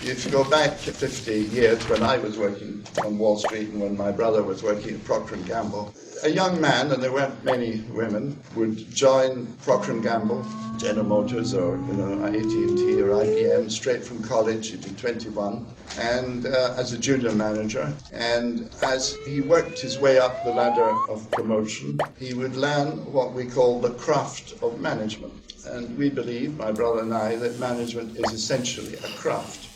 If you go back 50 years when I was working on Wall Street and when my brother was working at Procter & Gamble, a young man, and there weren't many women, would join Procter & Gamble, General Motors or AT&T or IBM straight from college. He'd be 21, and as a junior manager. And as he worked his way up the ladder of promotion, he would learn what we call the craft of management. And we believe, my brother and I, that management is essentially a craft.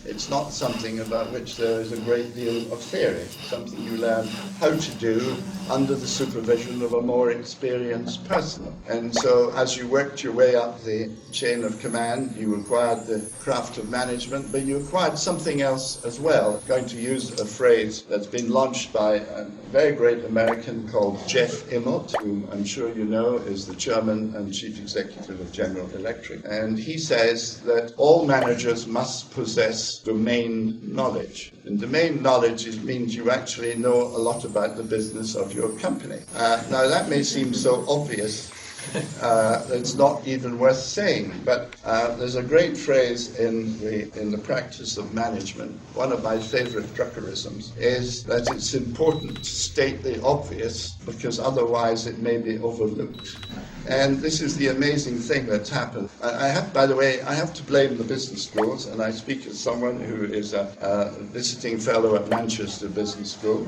It's not something about which there is a great deal of theory, something you learn how to do under the supervision of a more experienced person. And so as you worked your way up the chain of command, you acquired the craft of management, but you acquired something else as well. I'm going to use a phrase that's been launched by a very great American called Jeff Immelt, whom I'm sure you know is the chairman and chief executive of General Electric. And he says that all managers must possess domain knowledge. And domain knowledge means you actually know a lot about the business of your company. Now that may seem so obvious, it's not even worth saying, but there's a great phrase in the practice of management. One of my favorite Druckerisms is that it's important to state the obvious because otherwise it may be overlooked. And this is the amazing thing that's happened. By the way, I have to blame the business schools, and I speak as someone who is a visiting fellow at Manchester Business School.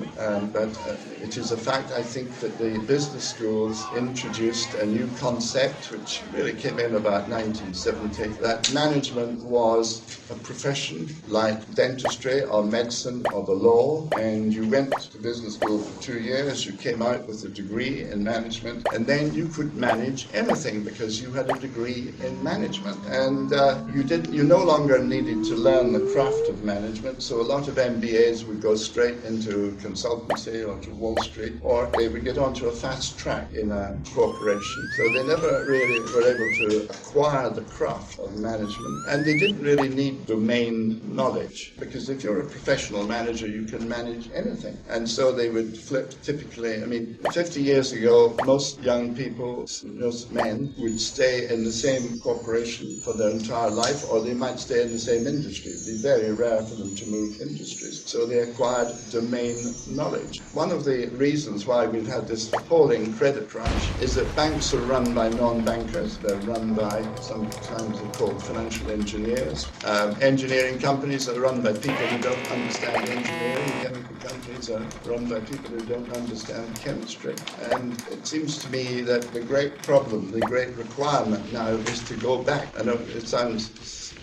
But it is a fact, I think, that the business schools introduced a new concept, which really came in about 1970, that management was a profession like dentistry or medicine or the law, and you went to business school for 2 years, you came out with a degree in management, and then you could manage anything because you had a degree in management. And you no longer needed to learn the craft of management, so a lot of MBAs would go straight into consultancy or to Wall Street, or they would get onto a fast track in a corporation. So they never really were able to acquire the craft of management, and they didn't really need domain knowledge, because if you're a professional manager, you can manage anything. And so they would flip typically. 50 years ago, most young people, most men, would stay in the same corporation for their entire life, or they might stay in the same industry. It would be very rare for them to move industries. So they acquired domain knowledge. One of the reasons why we've had this appalling credit crunch is that banks are run by non-bankers. They're run by, sometimes they're called financial engineers. Engineering companies are run by people who don't understand engineering. Chemical companies are run by people who don't understand chemistry. And it seems to me that the great problem, the great requirement now is to go back. I know it sounds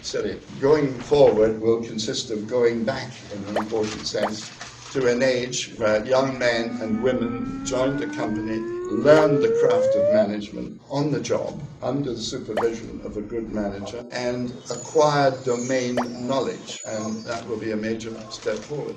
silly. Going forward will consist of going back in an important sense to an age where young men and women joined a company, learned the craft of management on the job, under the supervision of a good manager, and acquired domain knowledge. And that will be a major step forward.